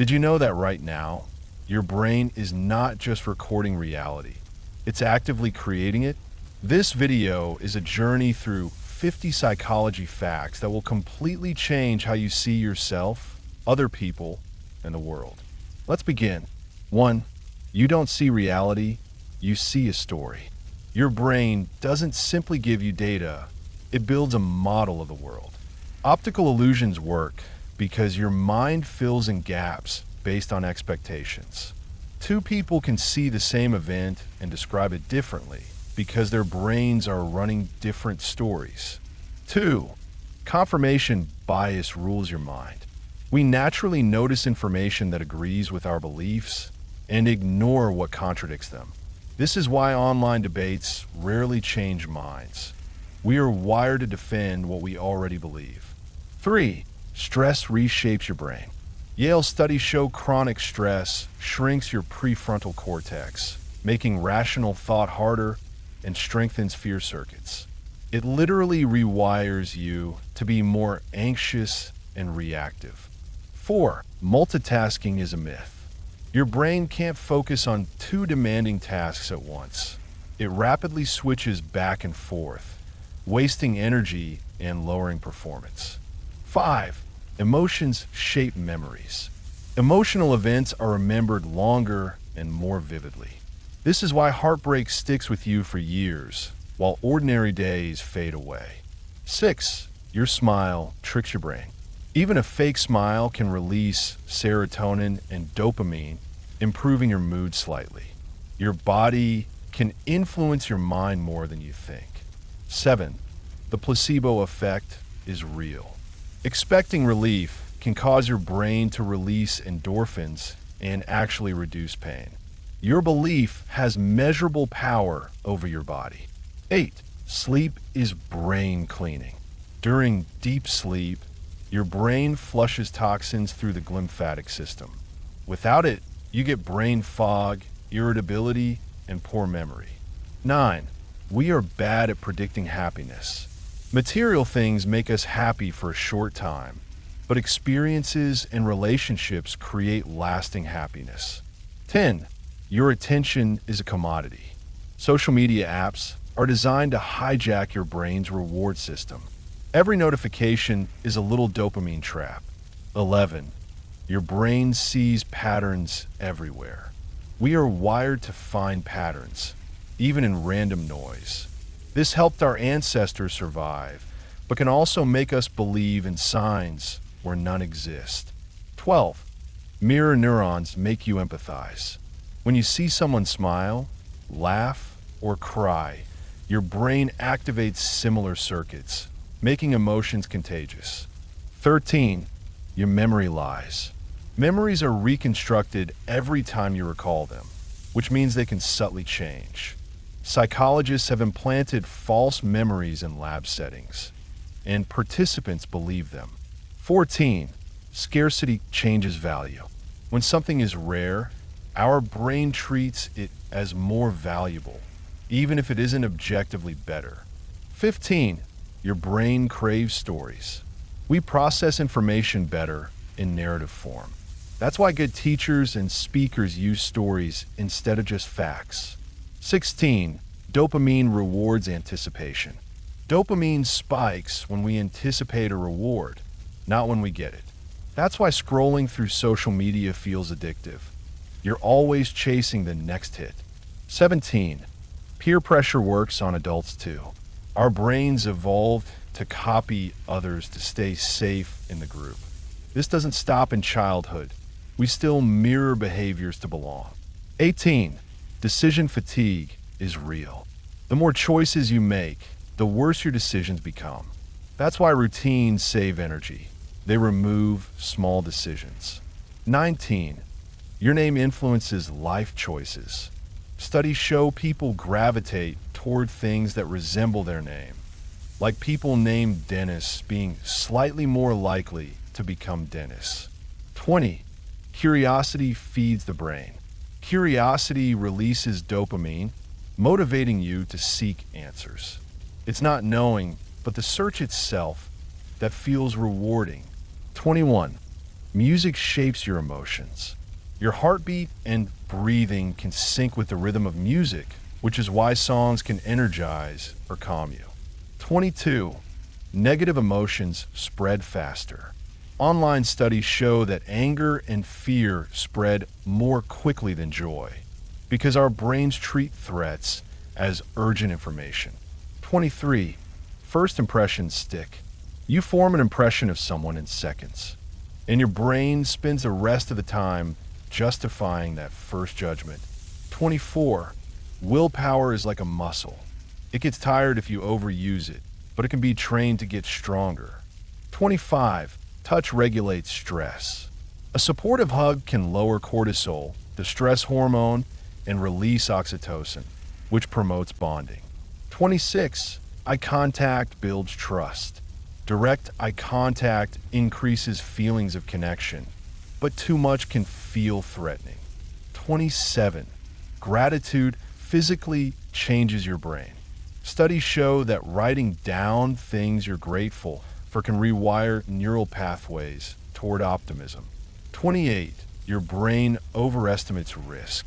Did you know that right now, your brain is not just recording reality, it's actively creating it? This video is a journey through 50 psychology facts that will completely change how you see yourself, other people, and the world. Let's begin. 1. You don't see reality, you see a story. Your brain doesn't simply give you data, it builds a model of the world. Optical illusions work because your mind fills in gaps based on expectations. Two people can see the same event and describe it differently because their brains are running different stories. 2. Confirmation bias rules your mind. We naturally notice information that agrees with our beliefs and ignore what contradicts them. This is why online debates rarely change minds. We are wired to defend what we already believe. 3. Stress reshapes your brain. Yale studies show chronic stress shrinks your prefrontal cortex, making rational thought harder and strengthens fear circuits. It literally rewires you to be more anxious and reactive. 4. Multitasking is a myth. Your brain can't focus on two demanding tasks at once. It rapidly switches back and forth, wasting energy and lowering performance. 5. Emotions shape memories. Emotional events are remembered longer and more vividly. This is why heartbreak sticks with you for years, while ordinary days fade away. 6. Your smile tricks your brain. Even a fake smile can release serotonin and dopamine, improving your mood slightly. Your body can influence your mind more than you think. 7. The placebo effect is real. Expecting relief can cause your brain to release endorphins and actually reduce pain. Your belief has measurable power over your body. 8. Sleep is brain cleaning. During deep sleep, your brain flushes toxins through the glymphatic system. Without it, you get brain fog, irritability, and poor memory. 9. We are bad at predicting happiness. Material things make us happy for a short time, but experiences and relationships create lasting happiness. 10. Your attention is a commodity. Social media apps are designed to hijack your brain's reward system. Every notification is a little dopamine trap. 11. Your brain sees patterns everywhere. We are wired to find patterns, even in random noise. This helped our ancestors survive, but can also make us believe in signs where none exist. 12. Mirror neurons make you empathize. When you see someone smile, laugh, or cry, your brain activates similar circuits, making emotions contagious. 13. Your memory lies. Memories are reconstructed every time you recall them, which means they can subtly change. Psychologists have implanted false memories in lab settings, and participants believe them. 14. Scarcity changes value. When something is rare, our brain treats it as more valuable, even if it isn't objectively better. 15. Your brain craves stories. We process information better in narrative form. That's why good teachers and speakers use stories instead of just facts. 16. Dopamine rewards anticipation. Dopamine spikes when we anticipate a reward, not when we get it. That's why scrolling through social media feels addictive. You're always chasing the next hit. 17. Peer pressure works on adults too. Our brains evolved to copy others to stay safe in the group. This doesn't stop in childhood. We still mirror behaviors to belong. 18. Decision fatigue is real. The more choices you make, the worse your decisions become. That's why routines save energy. They remove small decisions. 19. Your name influences life choices. Studies show people gravitate toward things that resemble their name, like people named Dennis being slightly more likely to become Dennis. 20. Curiosity feeds the brain. Curiosity releases dopamine, motivating you to seek answers. It's not knowing, but the search itself that feels rewarding. 21. Music shapes your emotions. Your heartbeat and breathing can sync with the rhythm of music, which is why songs can energize or calm you. 22. Negative emotions spread faster. Online studies show that anger and fear spread more quickly than joy because our brains treat threats as urgent information. 23. First impressions stick. You form an impression of someone in seconds, and your brain spends the rest of the time justifying that first judgment. 24. Willpower is like a muscle. It gets tired if you overuse it, but it can be trained to get stronger. 25. Touch regulates stress. A supportive hug can lower cortisol, the stress hormone, and release oxytocin, which promotes bonding. 26. Eye contact builds trust. Direct eye contact increases feelings of connection, but too much can feel threatening. 27. Gratitude physically changes your brain. Studies show that writing down things you're grateful for can rewire neural pathways toward optimism. 28. Your brain overestimates risk.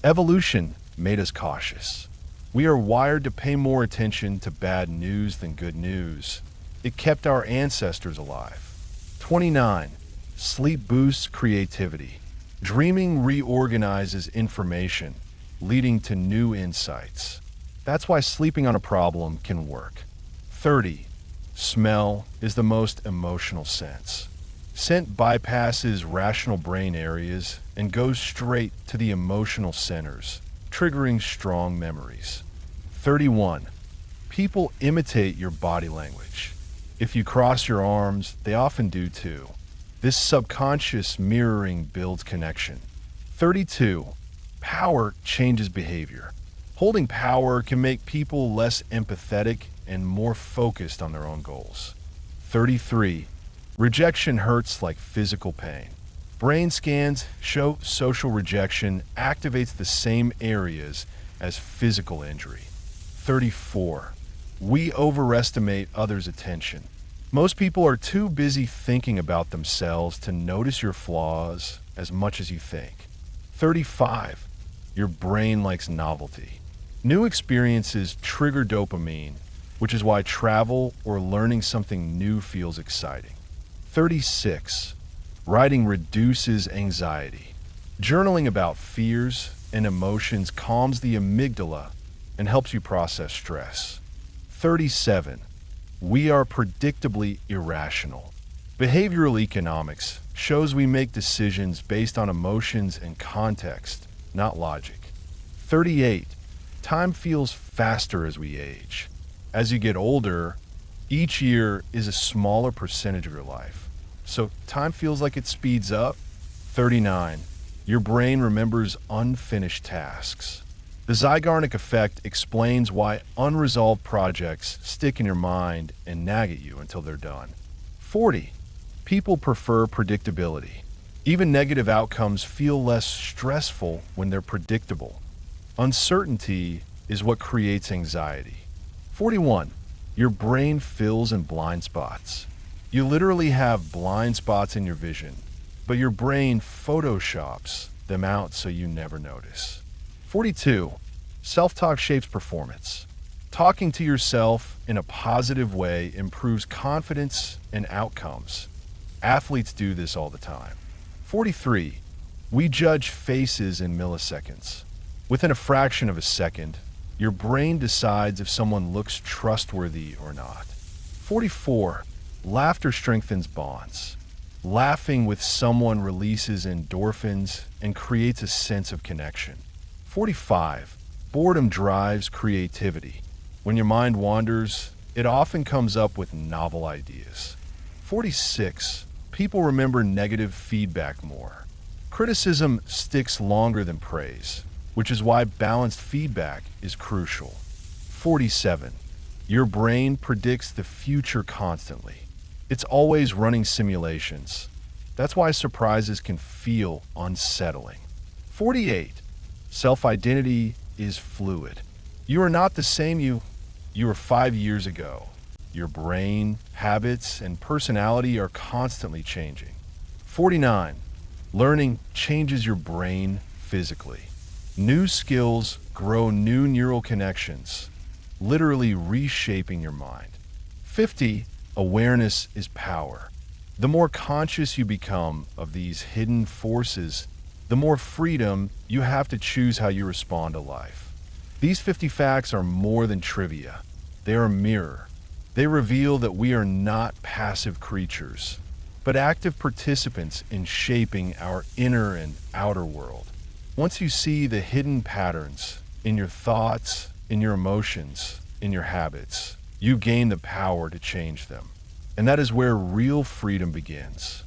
Evolution made us cautious. We are wired to pay more attention to bad news than good news. It kept our ancestors alive. 29. Sleep boosts creativity. Dreaming reorganizes information, leading to new insights. That's why sleeping on a problem can work. 30. Smell is the most emotional sense. Scent bypasses rational brain areas and goes straight to the emotional centers, triggering strong memories. 31. People imitate your body language. If you cross your arms, they often do too. This subconscious mirroring builds connection. 32. Power changes behavior. Holding power can make people less empathetic and more focused on their own goals. 33. Rejection hurts like physical pain. Brain scans show social rejection activates the same areas as physical injury. 34. We overestimate others' attention. Most people are too busy thinking about themselves to notice your flaws as much as you think. 35. Your brain likes novelty. New experiences trigger dopamine, which is why travel or learning something new feels exciting. 36. Writing reduces anxiety. Journaling about fears and emotions calms the amygdala and helps you process stress. 37. We are predictably irrational. Behavioral economics shows we make decisions based on emotions and context, not logic. 38. Time feels faster as we age. As you get older, each year is a smaller percentage of your life. So time feels like it speeds up. 39. Your brain remembers unfinished tasks. The Zygarnik effect explains why unresolved projects stick in your mind and nag at you until they're done. 40. People prefer predictability. Even negative outcomes feel less stressful when they're predictable. Uncertainty is what creates anxiety. 41. Your brain fills in blind spots. You literally have blind spots in your vision, but your brain photoshops them out so you never notice. 42. Self-talk shapes performance. Talking to yourself in a positive way improves confidence and outcomes. Athletes do this all the time. 43. We judge faces in milliseconds. Within a fraction of a second, your brain decides if someone looks trustworthy or not. 44. Laughter strengthens bonds. Laughing with someone releases endorphins and creates a sense of connection. 45. Boredom drives creativity. When your mind wanders, it often comes up with novel ideas. 46. People remember negative feedback more. Criticism sticks longer than praise, which is why balanced feedback is crucial. 47. Your brain predicts the future constantly. It's always running simulations. That's why surprises can feel unsettling. 48. Self-identity is fluid. You are not the same you were 5 years ago. Your brain, habits, and personality are constantly changing. 49. Learning changes your brain physically. New skills grow new neural connections, literally reshaping your mind. 50. Awareness is power. The more conscious you become of these hidden forces, the more freedom you have to choose how you respond to life. These 50 facts are more than trivia. They are a mirror. They reveal that we are not passive creatures, but active participants in shaping our inner and outer world. Once you see the hidden patterns in your thoughts, in your emotions, in your habits, you gain the power to change them. And that is where real freedom begins.